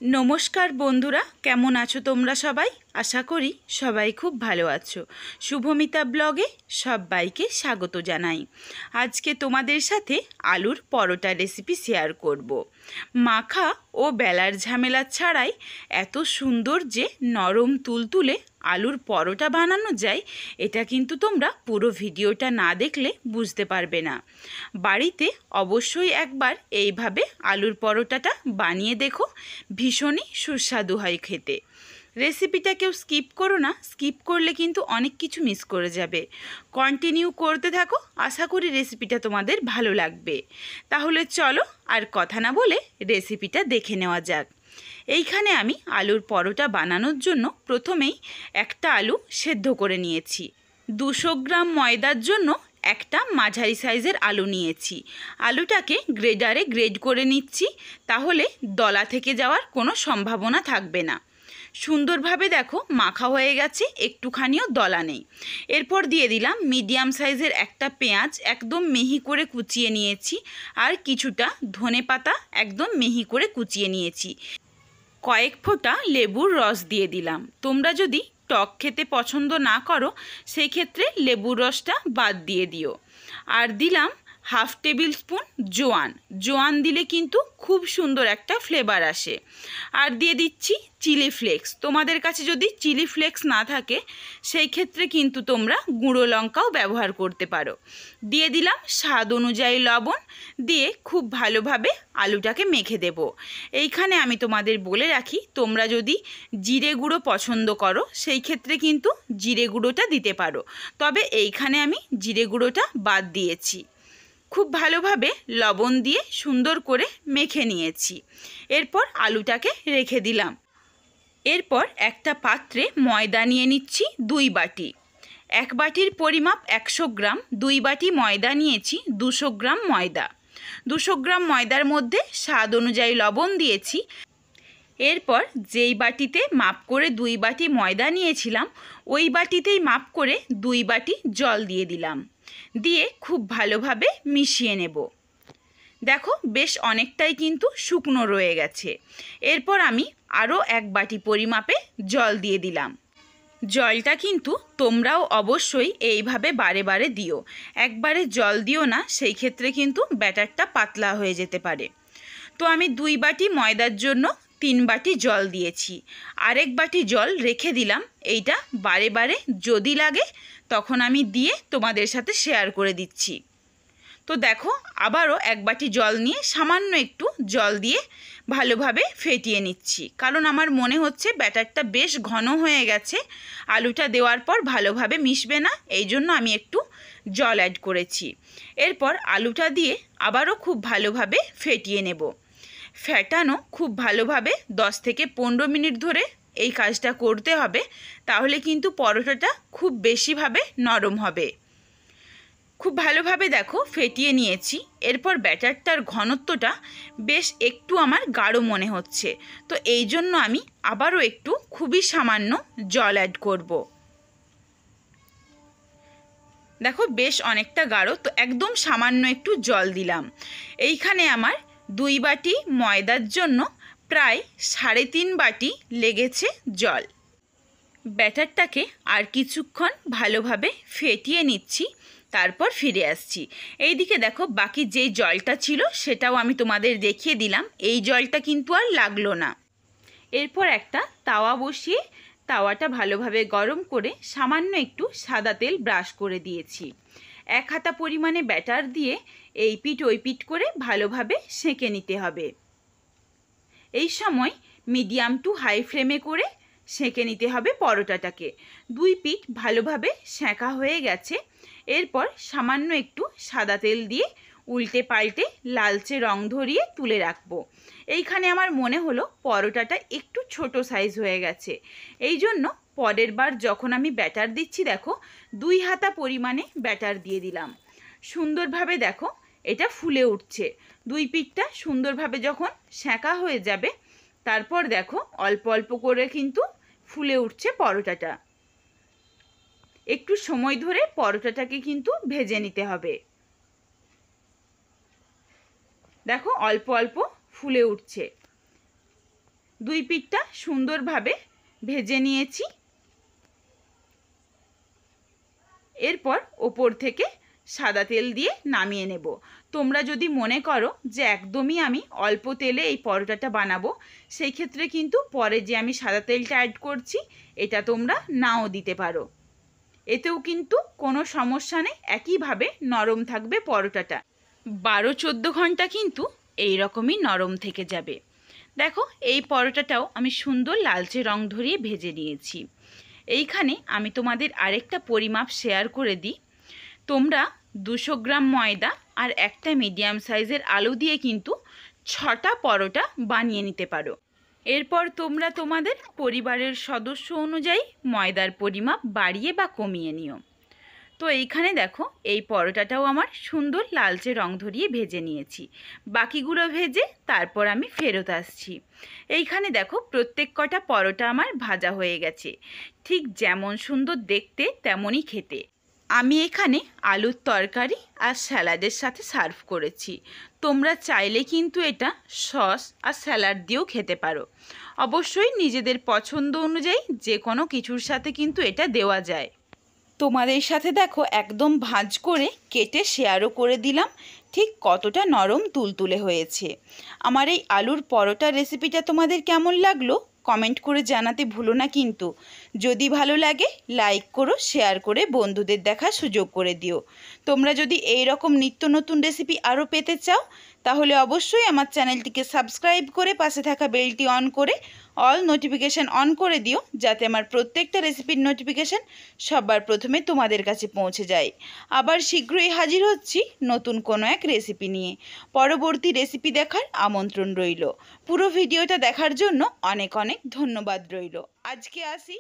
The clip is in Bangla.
नमस्कार बंधुरा केमन आछो तोमरा सबाई आशा करी सबाई खूब भालो आछो। शुभमिता ब्लगे सबाइके स्वागत जानाई। आज के तोमादेर साथे आलुर परोटा रेसिपि शेयर करब। माखा ओ बेलार झामेला छाड़ाई एत सुंदर जे नरम तुलतुले आलुर परोटा बानानो जाए एटा किन्तु तोमरा पुरो भिडियोटा ना देखले बुझते पारबे ना। बाड़ीते अवश्यई एकबार एइभावे आलुर परोटाटा बानिये देखो, भीषणई सुस्वादु हय खेते। रेसिपिटा केउ स्किप करो ना, स्किप करले किन्तु अनेक किछु मिस करे जाबे। कन्टिन्यू करते थाको, आशा करी रेसिपिटा तोमादेर भालो लागबे। ताहले चलो आर कथा ना बोले रेसिपिटा देखे नेওয়া যাক। এইখানে আমি আলুর পরোটা বানানোর জন্য প্রথমেই একটা আলু সেদ্ধ করে নিয়েছি। 200 গ্রাম ময়দার জন্য একটা মাঝারি সাইজের আলু নিয়েছি। আলুটাকে গ্রেডারে গ্রেড করে নিচ্ছি, তাহলে দলা থেকে যাওয়ার কোনো সম্ভাবনা থাকবে না। সুন্দরভাবে দেখো মাখা হয়ে গেছে, একটুখানিও দলা নেই। এরপর দিয়ে দিলাম মিডিয়াম সাইজের একটা পেঁয়াজ একদম মিহি করে কুচিয়ে নিয়েছি, আর কিছুটা ধনেপাতা একদম মিহি করে কুচিয়ে নিয়েছি। কয়েক ফোঁটা লেবুর রস দিয়ে দিলাম। তোমরা যদি টক খেতে পছন্দ না করো সেই ক্ষেত্রে লেবুর রসটা বাদ দিয়ে দিও। আর দিলাম হাফ টেবিল স্পুন জোয়ান। জোয়ান দিলে কিন্তু খুব সুন্দর একটা ফ্লেভার আসে। আর দিয়ে দিচ্ছি চিলি ফ্লেক্স। তোমাদের কাছে যদি চিলি ফ্লেক্স না থাকে সেই ক্ষেত্রে কিন্তু তোমরা গুঁড়ো লঙ্কাও ব্যবহার করতে পারো। দিয়ে দিলাম স্বাদ অনুযায়ী লবণ, দিয়ে খুব ভালোভাবে আলুটাকে মেখে দেব। এইখানে আমি তোমাদের বলে রাখি, তোমরা যদি জিরে গুঁড়ো পছন্দ করো সেই ক্ষেত্রে কিন্তু জিরে গুঁড়োটা দিতে পারো, তবে এইখানে আমি জিরে গুঁড়োটা বাদ দিয়েছি। খুব ভালোভাবে লবণ দিয়ে সুন্দর করে মেখে নিয়েছি। এরপর আলুটাকে রেখে দিলাম। এরপর একটা পাত্রে ময়দা নিয়ে নিচ্ছি 2 বাটি। এক বাটির পরিমাপ 100 গ্রাম, 2 বাটি ময়দা নিয়েছি 200 গ্রাম ময়দা। 200 গ্রাম ময়দার মধ্যে স্বাদ অনুযায়ী লবণ দিয়েছি। এরপর যেই বাটিতে মাপ করে 2 বাটি ময়দা নিয়েছিলাম ওই বাটিতেই মাপ করে 2 বাটি জল দিয়ে দিলাম। দিয়ে খুব ভালোভাবে মিশিয়ে নেব। দেখো বেশ অনেকটাই কিন্তু শুকনো রয়ে গেছে। এরপর আমি আরও 1 বাটি পরিমাপে জল দিয়ে দিলাম। জলটা কিন্তু তোমরাও অবশ্যই এইভাবে বারে বারে দিও, একবারে জল দিও না, সেই ক্ষেত্রে কিন্তু ব্যাটারটা পাতলা হয়ে যেতে পারে। তো আমি 2 বাটি ময়দার জন্য 3 বাটি জল দিয়েছি। আরেক বাটি জল রেখে দিলাম। এইটা বারে বারে যদি লাগে তখন আমি দিয়ে তোমাদের সাথে শেয়ার করে দিচ্ছি। তো দেখো আবারও 1 বাটি জল নিয়ে সামান্য একটু জল দিয়ে ভালোভাবে ফেটিয়ে নিচ্ছি, কারণ আমার মনে হচ্ছে ব্যাটারটা বেশ ঘন হয়ে গেছে, আলুটা দেওয়ার পর ভালোভাবে মিশবে না, এই জন্য আমি একটু জল অ্যাড করেছি। এরপর আলুটা দিয়ে আবারও খুব ভালোভাবে ফেটিয়ে নেব। ফেটানো খুব ভালোভাবে 10 থেকে 15 মিনিট ধরে এই কাজটা করতে হবে, তাহলে কিন্তু পরোটাটা খুব বেশিভাবে নরম হবে। খুব ভালোভাবে দেখো ফেটিয়ে নিয়েছি। এরপর ব্যাটারটার ঘনত্বটা বেশ একটু আমার গাঢ় মনে হচ্ছে, তো এই জন্য আমি আবারও একটু খুবই সামান্য জল অ্যাড করব। দেখো বেশ অনেকটা গাঢ়, তো একদম সামান্য একটু জল দিলাম। এইখানে আমার 2 বাটি ময়দার জন্য প্রায় 3.5 বাটি লেগেছে জল। ব্যাটারটাকে আর কিছুক্ষণ ভালোভাবে ফেটিয়ে নিচ্ছি, তারপর ফিরে আসছি। এইদিকে দেখো বাকি যেই জলটা ছিল সেটাও আমি তোমাদের দেখিয়ে দিলাম। এই জলটা কিন্তু আর লাগলো না। এরপর একটা তাওয়া বসিয়ে তাওয়াটা ভালোভাবে গরম করে সামান্য একটু সাদা তেল ব্রাশ করে দিয়েছি। 1 হাতা পরিমাণে ব্যাটার দিয়ে এই পিঠ ওই পিঠ করে ভালোভাবে সেঁকে নিতে হবে। এই সময় মিডিয়াম টু হাই ফ্লেমে করে সেঁকে নিতে হবে পরোটাটাকে। 2 পিঠ ভালোভাবে সেঁকা হয়ে গেছে। এরপর সামান্য একটু সাদা তেল দিয়ে উল্টে পাল্টে লালচে রং ধরিয়ে তুলে রাখবো। এইখানে আমার মনে হলো পরোটাটা একটু ছোট সাইজ হয়ে গেছে, এই জন্য পরের বার যখন আমি ব্যাটার দিচ্ছি দেখো 2 হাতা পরিমাণে ব্যাটার দিয়ে দিলাম। সুন্দরভাবে দেখো এটা ফুলে উঠছে। 2 পিঠটা সুন্দরভাবে যখন সেঁকা হয়ে যাবে তারপর দেখো অল্প অল্প করে কিন্তু ফুলে উঠছে পরোটাটা। একটু সময় ধরে পরোটাটাকে কিন্তু ভেজে নিতে হবে। দেখো অল্প অল্প ফুলে উঠছে। দুই পিঠটা সুন্দরভাবে ভেজে নিয়েছি। এরপর ওপর থেকে সাদা তেল দিয়ে নামিয়ে নেব। তোমরা যদি মনে করো যে একদমই আমি অল্প তেলে এই পরোটাটা বানাবো, সেই ক্ষেত্রে কিন্তু পরে যে আমি সাদা তেলটা অ্যাড করছি এটা তোমরা নাও দিতে পারো, এতেও কিন্তু কোনো সমস্যা নেই, একইভাবে নরম থাকবে পরোটাটা। 12-14 ঘন্টা কিন্তু এই রকমই নরম থেকে যাবে। দেখো এই পরোটাটাও আমি সুন্দর লালচে রং ধরিয়ে ভেজে নিয়েছি। এইখানে আমি তোমাদের আরেকটা পরিমাপ শেয়ার করে দিই। তোমরা 200 গ্রাম ময়দা আর একটা মিডিয়াম সাইজের আলু দিয়ে কিন্তু 6টা পরোটা বানিয়ে নিতে পারো। এরপর তোমরা তোমাদের পরিবারের সদস্য অনুযায়ী ময়দার পরিমাপ বাড়িয়ে বা কমিয়ে নিও। তো এইখানে দেখো এই পরোটাটাও আমার সুন্দর লালচে রং ধরিয়ে ভেজে নিয়েছি। বাকিগুলো ভেজে তারপর আমি ফেরত আসছি। এইখানে দেখো প্রত্যেক কটা পরোটা আমার ভাজা হয়ে গেছে, ঠিক যেমন সুন্দর দেখতে তেমনই খেতে। আমি এখানে আলুর তরকারি আর স্যালাডের সাথে সার্ভ করেছি। তোমরা চাইলে কিন্তু এটা সস আর স্যালাড দিয়েও খেতে পারো। অবশ্যই নিজেদের পছন্দ অনুযায়ী যে কোনো কিছুর সাথে কিন্তু এটা দেওয়া যায়। তোমাদের সাথে দেখো একদম ভাঁজ করে কেটে শেয়ারও করে দিলাম ঠিক কতটা নরম তুলতুলে হয়েছে। আমার এই আলুর পরোটা রেসিপিটা তোমাদের কেমন লাগলো কমেন্ট করে জানাতে ভুলো না কিন্তু। যদি ভালো লাগে লাইক করো, শেয়ার করে বন্ধুদের দেখার সুযোগ করে দিও। তোমরা যদি এই রকম নিত্য নতুন রেসিপি আরও পেতে চাও তাহলে অবশ্যই আমার চ্যানেলটিকে সাবস্ক্রাইব করে পাশে থাকা বেলটি অন করে অল নোটিফিকেশান অন করে দিও, যাতে আমার প্রত্যেকটা রেসিপির নোটিফিকেশান সবার প্রথমে তোমাদের কাছে পৌঁছে যায়। আবার শীঘ্রই হাজির হচ্ছি নতুন কোনো এক রেসিপি নিয়ে। পরবর্তী রেসিপি দেখার আমন্ত্রণ রইল। পুরো ভিডিওটা দেখার জন্য অনেক অনেক ধন্যবাদ রইল। আজকে আসি।